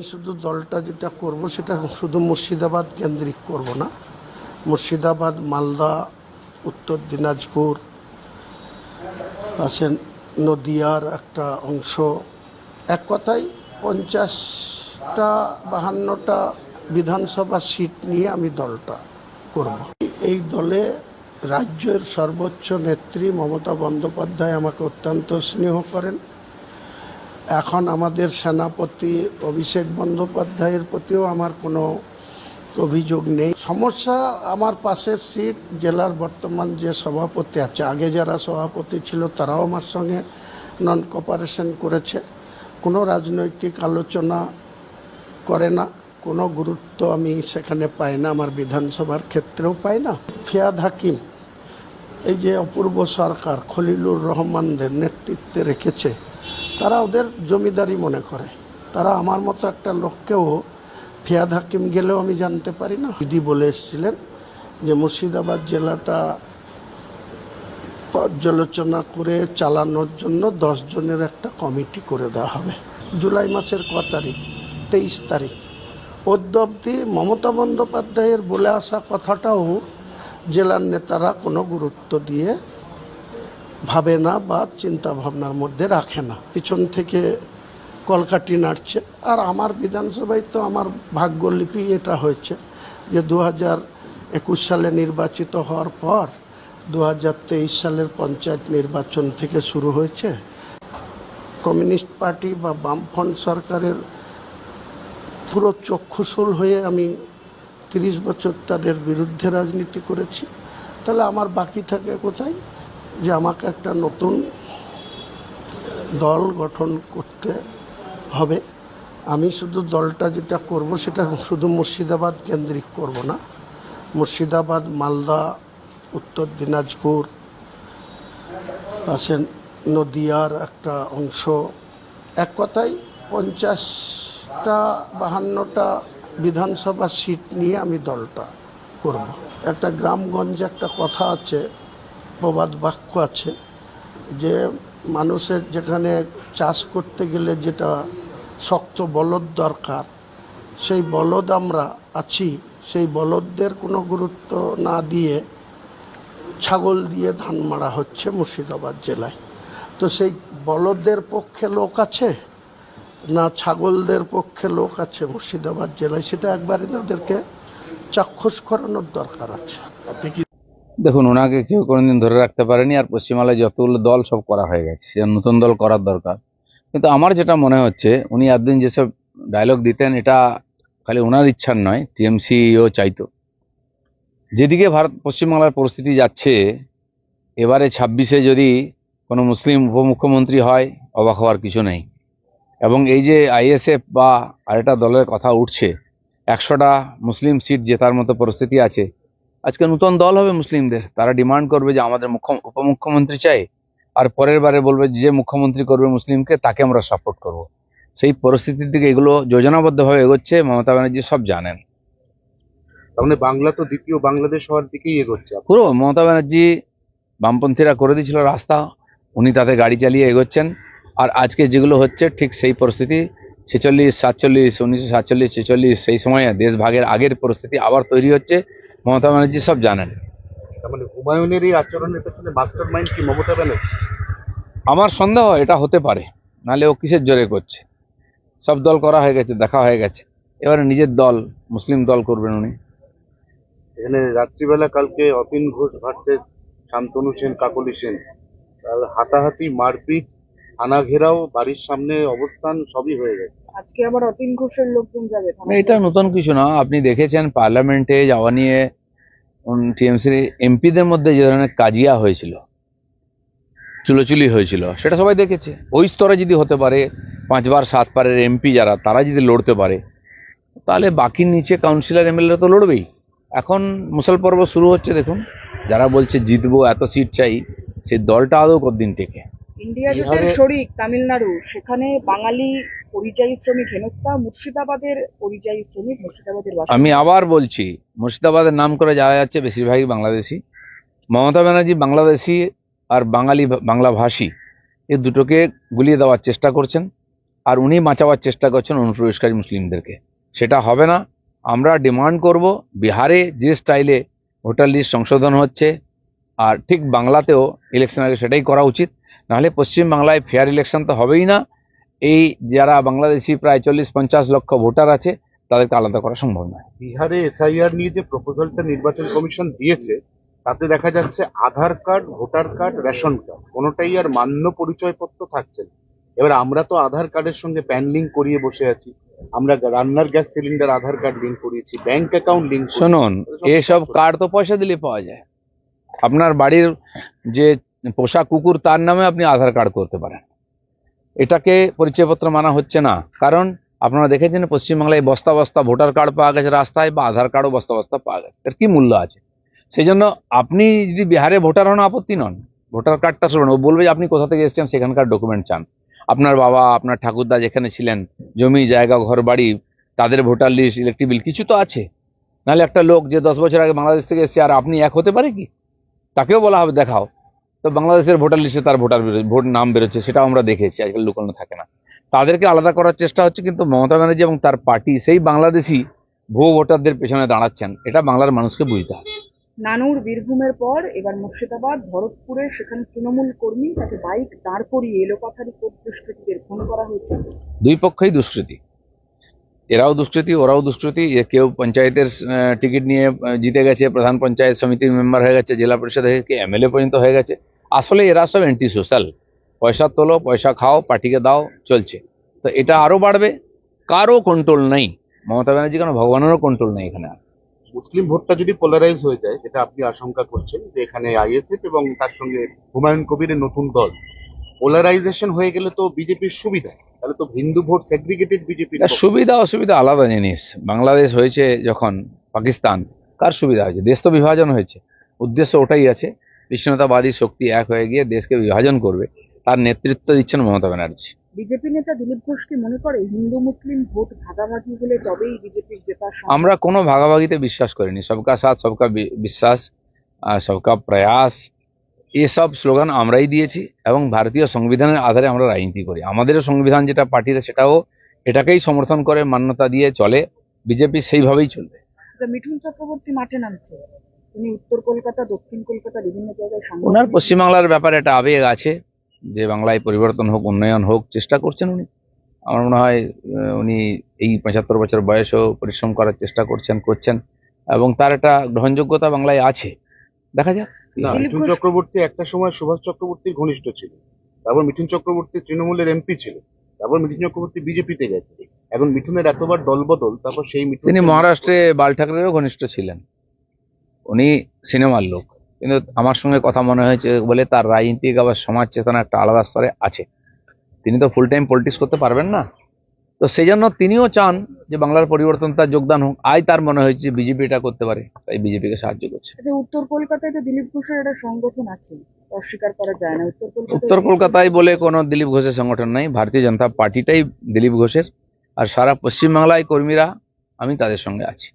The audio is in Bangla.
শুধু দলটা যেটা করব সেটা শুধু মুর্শিদাবাদ কেন্দ্রিক করব না। মুর্শিদাবাদ, মালদা, উত্তর দিনাজপুর, পাশে নদিয়ার একটা অংশ, এক কথায় 50টা 52টা বিধানসভা সিট নিয়ে আমি দলটা করব। এই দলে রাজ্যের সর্বোচ্চ নেত্রী মমতা বন্দ্যোপাধ্যায় আমাকে অত্যন্ত স্নেহ করেন। এখন আমাদের সেনাপতি অভিষেক বন্দ্যোপাধ্যায়ের প্রতিও আমার কোনো অভিযোগ নেই। সমস্যা আমার পাশের সিট জেলার বর্তমান যে সভাপতি আছে, আগে যারা সভাপতি ছিল তারাও আমার সঙ্গে নন কোঅপারেশন করেছে, কোনো রাজনৈতিক আলোচনা করে না, কোনো গুরুত্ব আমি সেখানে পাই না, আমার বিধানসভার ক্ষেত্রেও পাই না। ফিয়াদ হাকিম এই যে অপূর্ব সরকার খলিলুর রহমানদের নেতৃত্বে রেখেছে, তারা ওদের জমিদারি মনে করে। তারা আমার মতো একটা লোককেও, ফিয়াদ হাকিম গেলেও আমি জানতে পারি না। দিদি বলে এসেছিলেন যে মুর্শিদাবাদ জেলাটা পর্যালোচনা করে চালানোর জন্য 10 জনের একটা কমিটি করে দেওয়া হবে। জুলাই মাসের ক তারিখ? 23 তারিখ। অদ্যাবধি মমতা বন্দ্যোপাধ্যায়ের বলে আসা কথাটাও জেলার নেতারা কোনো গুরুত্ব দিয়ে ভাবে না বা চিন্তা ভাবনার মধ্যে রাখে না, পিছন থেকে কলকাঠি নাড়ছে। আর আমার বিধানসভায় তো আমার ভাগ্যলিপি এটা হয়েছে যে 2021 সালে নির্বাচিত হওয়ার পর 2023 সালের পঞ্চায়েত নির্বাচন থেকে শুরু হয়েছে। কমিউনিস্ট পার্টি বা বামফ্রন্ট সরকারের পুরো চক্ষুশূল হয়ে আমি 30 বছর তাদের বিরুদ্ধে রাজনীতি করেছি। তাহলে আমার বাকি থাকে কোথায়? যে আমাকে একটা নতুন দল গঠন করতে হবে। আমি শুধু দলটা যেটা করব সেটা শুধু মুর্শিদাবাদ কেন্দ্রিক করব না। মুর্শিদাবাদ, মালদা, উত্তর দিনাজপুর, পাশে নদিয়ার একটা অংশ, এক কথায় 50টা 52টা বিধানসভা সিট নিয়ে আমি দলটা করব। একটা গ্রামগঞ্জে একটা কথা আছে, প্রবাদ বাক্য আছে যে মানুষের যেখানে চাষ করতে গেলে যেটা শক্ত বলদ দরকার, সেই বলদ আমরা আছি, সেই বলদদের কোনো গুরুত্ব না দিয়ে ছাগল দিয়ে ধান মারা হচ্ছে মুর্শিদাবাদ জেলায়। তো সেই বলদদের পক্ষে লোক আছে না ছাগলদের পক্ষে লোক আছে মুর্শিদাবাদ জেলায়, সেটা একবার এনাদেরকে চাক্ষুষ করানোর দরকার আছে। আপনি কি দেখুন, ওনাকে কেউ কোনোদিন ধরে রাখতে পারেনি, আর পশ্চিমবাংলায় যতগুলো দল সব করা হয়ে গেছে, সে নতুন দল করার দরকার। কিন্তু আমার যেটা মনে হচ্ছে, উনি একদিন যেসব ডায়লগ দিতেন, এটা খালি ওনার ইচ্ছার নয়, টিএমসিও চাইতো। যেদিকে পশ্চিমবাংলার পরিস্থিতি যাচ্ছে, এবারে 26-এ যদি কোনো মুসলিম উপমুখ্যমন্ত্রী হয়, অবাক হওয়ার কিছু নেই। এবং এই যে আইএসএফ বা আরেকটা দলের কথা উঠছে, 100টা মুসলিম সিট জেতার মতো পরিস্থিতি আছে। আজকে নতুন দল হবে মুসলিমদের, তারা ডিমান্ড করবে যে আমাদের উপমুখ্যমন্ত্রী চাই, আর পরের বারে বলবে যে মুখ্যমন্ত্রী করবে মুসলিমকে তাকে আমরা সাপোর্ট করব। সেই পরিস্থিতির দিকে এগুলো যোজনাবদ্ধভাবে এগোচ্ছে, মমতা ব্যানার্জি সব জানেন। তাহলে বাংলা তো দ্বিতীয় বাংলাদেশ হওয়ার দিকেই এগোচ্ছে। পুরো মমতা ব্যানার্জি, বামপন্থীরা করে দিয়েছিল রাস্তা, উনি তাতে গাড়ি চালিয়ে এগোচ্ছেন। আর আজকে যেগুলো হচ্ছে ঠিক সেই পরিস্থিতি, 46, 47, 1947, 46 সেই সময়ে দেশ ভাগের আগের পরিস্থিতি আবার তৈরি হচ্ছে, মমতা ব্যানার্জি সব জানেন। তার মানে হুমায়ুনের এই আচরণের পেছনে মাস্টার মাইন্ড কি মমতা ব্যানার্জি? আমার সন্দেহ এটা হতে পারে, নাহলে ও কিসের জোরে করছে? সব দল করা হয়ে গেছে, দেখা হয়ে গেছে, এবারে নিজের দল, মুসলিম দল করবেন উনি। এখানে রাত্রিবেলা কালকে অতীন ঘোষ ভার্সেস শান্তনু সেন, কাকলি সেন, হাতাহাতি, মারপিট, থানা ঘেরাও, বাড়ির সামনে অবস্থান, সবই হয়ে গেছে। আজকে আবার অতীন ঘোষের লোকজন যাবে থানায়। এটা নতুন কিছু না, আপনি দেখেছেন পার্লামেন্টে যাওয়া নিয়ে টিএমসির এমপিদের মধ্যে যে ধরনের কাজিয়া হয়েছিল, চুলোচুলি হয়েছিল, সেটা সবাই দেখেছে। ওই স্তরে যদি হতে পারে, 5 বার 7 বারের এমপি যারা, তারা যদি লড়তে পারে, তাহলে বাকি নিচে কাউন্সিলর এমএলএ তো লড়বেই। এখন মুসল পর্ব শুরু হচ্ছে, দেখুন যারা বলছে জিতবো, এত সিট চাই, সেই দলটা আদৌ কতদিন টেকে। ইন্ডিয়া জোটের শরিক তামিলনাড়ু, সেখানে বাঙালি পরিযায়ী শ্রমিক হেনস্থা, মুর্শিদাবাদের পরিযায়ী শ্রমিক মুর্শিদাবাদের আমি আবার বলছি, মুর্শিদাবাদের নাম করে যারা যাচ্ছে বেশিরভাগই বাংলাদেশি। মমতা ব্যানার্জি বাংলাদেশি আর বাঙালি বাংলা ভাষী, এই দুটোকে গুলিয়ে দেওয়ার চেষ্টা করছেন। আর উনি বাঁচাবার চেষ্টা করছেন অনুপ্রবেশকারী মুসলিমদেরকে। সেটা হবে না। আমরা ডিমান্ড করব বিহারে যে স্টাইলে ভোটার লিস্ট সংশোধন হচ্ছে, আর ঠিক বাংলাতেও ইলেকশন আগে সেটাই করা উচিত। নাহলে পশ্চিম বাংলায় ফেয়ার ইলেকশন তো হবেই না। এই যারা বাংলাদেশি প্রায় 40-50 লক্ষ ভোটার আছে তাদেরকে আলাদা করা সম্ভব নয়। বিহারে এসআইআর নিয়ে যে প্রপোজালটা নির্বাচন কমিশন দিয়েছে তাতে দেখা যাচ্ছে Aadhaar card, voter card, ration card কোনোটাই আর মান্য পরিচয়পত্র থাকছে না। এবার আমরা তো আধার কার্ডের সঙ্গে প্যান লিঙ্ক করিয়ে বসে আছি, আমরা রান্নার গ্যাস সিলিন্ডার আধার কার্ড লিঙ্ক করিয়েছি, ব্যাংক অ্যাকাউন্ট লিঙ্ক। শুনুন, এসব কার্ড তো পয়সা দিলে পাওয়া যায়। আপনার বাড়ির যে পোষা কুকুর তার নামে আপনি আধার কার্ড করতে পারেন। এটাকে পরিচয়পত্র মানা হচ্ছে না। কারণ আপনারা দেখেছেন পশ্চিমবাংলায় বস্তা বস্তা ভোটার কার্ড পাওয়া গেছে রাস্তায়, বা আধার কার্ডও বস্তা বস্তা পাওয়া গেছে। এর কি মূল্য আছে? সেই জন্য আপনি যদি বিহারে ভোটার হন আপত্তি নন, ভোটার কার্ডটা শুনুন, ও বলবে যে আপনি কোথা থেকে এসেছেন সেখানকার ডকুমেন্ট চান। আপনার বাবা, আপনার ঠাকুরদা যেখানে ছিলেন, জমি জায়গা ঘর বাড়ি, তাদের ভোটার লিস্ট, ইলেকট্রিক বিল কিছু তো আছে। নাহলে একটা লোক যে 10 বছর আগে বাংলাদেশ থেকে এসেছে আর আপনি এক হতে পারে কি? তাকেও বলা হবে দেখাও। তো বাংলাদেশের ভোটার লিস্টে তার ভোট নাম বেরোচ্ছে, সেটাও আমরা দেখেছি। আজকাল লুকানো থাকে না। তাদেরকে আলাদা করার চেষ্টা হচ্ছে, কিন্তু মমতা ব্যানার্জি এবং তার পার্টি সেই বাংলাদেশি ভুয়ো ভোটারদের পেছনে দাঁড়াচ্ছেন। এটা বাংলার মানুষকে বুঝতে হবে। নানুর বীরভূমের পর এবার মুর্শিদাবাদ, ভরতপুরে সেখানে তৃণমূল কর্মী তাকে বাইক দাঁড় করিয়ে এলোপাথারি দুষ্কৃতীদের খুন করা হয়েছে। দুই পক্ষই দুষ্কৃতি, এরাও দুষ্কৃতি ওরাও দুষ্কৃতি। কেউ পঞ্চায়েতের টিকিট নিয়ে জিতে গেছে, প্রধান পঞ্চায়েত সমিতির মেম্বার হয়ে গেছে, জেলা পরিষদ হয়ে গেছে, এমএলএ পর্যন্ত হয়ে গেছে। আসলে এরা সব অ্যান্টি সোশ্যাল। পয়সা তোলো, পয়সা খাও, পার্টিকে দাও, চলছে। তো এটা আরো বাড়বে। কারো কন্ট্রোল নেই, মমতা ব্যানার্জি কেন ভগবানেরও কন্ট্রোল নেই এখানে। মুসলিম ভোটটা যদি পোলারাইজ হয়ে যায়, যেটা আপনি আশঙ্কা করছেন যে এখানে আইএসএফ এবং তার সঙ্গে হুমায়ুন কবিরের নতুন দল, পোলারাইজেশন হয়ে গেলে তো বিজেপির সুবিধা, তাহলে তো হিন্দু ভোট সেগ্রিগেটেড বিজেপির। সুবিধা অসুবিধা আলাদা জিনিস। বাংলাদেশ হয়েছে যখন পাকিস্তান, কার সুবিধা হয়েছে? দেশ তো বিভাজন হয়েছে। উদ্দেশ্য ওটাই আছে, বিচ্ছিন্নতাবাদী শক্তি এক হয়ে গিয়ে দেশকে বিভাজন করবে। তার নেতৃত্ব দিচ্ছেন মমতা ব্যানার্জি। বিজেপি নেতা দিলীপ ঘোষ কি মনে করে হিন্দু মুসলিম ভোট ভাগাভাগি হলে তবেই বিজেপির জেতা সম্ভব? আমরা কোনো ভাগাভাগিতে বিশ্বাস করিনি। সবকা সাথ, সবকা বিশ্বাস, সবকা প্রয়াস, এসব স্লোগান আমরাই দিয়েছি এবং ভারতীয় সংবিধানের আধারে আমরা রাজনীতি করি। আমাদেরও সংবিধান যেটা পার্টিতে সেটাও এটাকেই সমর্থন করে, মান্যতা দিয়ে চলে। বিজেপি সেইভাবেই চলবে। মিঠুন চক্রবর্তী মাঠে নামছে, তিনি উত্তর কলকাতা, দক্ষিণ কলকাতা বিভিন্ন জায়গায় ওনার পশ্চিমবাংলার ব্যাপারে একটা আবেগ আছে যে বাংলায় পরিবর্তন হোক, উন্নয়ন হোক, চেষ্টা করছেন উনি। আমার মনে হয় উনি এই 75 বছর বয়সেও পরিশ্রম করার চেষ্টা করছেন এবং তার একটা গ্রহণযোগ্যতা বাংলায় আছে। দেখা যাক। না, মিঠুন চক্রবর্তী একটা সময় সুভাষ চক্রবর্তীর ঘনিষ্ঠ ছিল, তারপর মিঠুন চক্রবর্তী তৃণমূলের এমপি ছিল, তারপর মিঠুন চক্রবর্তী বিজেপিতে গেছে। এখন মিঠুনের এতবার দলবদল, তারপর সেই মিঠুন তিনি মহারাষ্ট্রে বাল ঠাকরেরও ঘনিষ্ঠ ছিলেন। উনি সিনেমার লোক, কিন্তু আমার সঙ্গে কথা মনে হয়েছে বলে তার রাজনীতিক আবার সমাজ চেতনা একটা আলাদা স্তরে আছে। তিনি তো ফুল টাইম পলিটিক্স করতে পারবেন না। তো সেই জন্য তিনিও চান যে বাংলার পরিবর্তন, তার যোগদান হোক। তার মনে হয়েছে বিজেপি এটা করতে পারে, তাই বিজেপিকে সাহায্য করছে। উত্তর কলকাতায় তো দিলীপ ঘোষের একটা সংগঠন আছে, অস্বীকার করা যায় না। উত্তর কলকাতায় বলে কোনো দিলীপ ঘোষের সংগঠন নাই। ভারতীয় জনতা পার্টিটাই দিলীপ ঘোষের। আর সারা পশ্চিমবাংলায় কর্মীরা, আমি তাদের সঙ্গে আছি।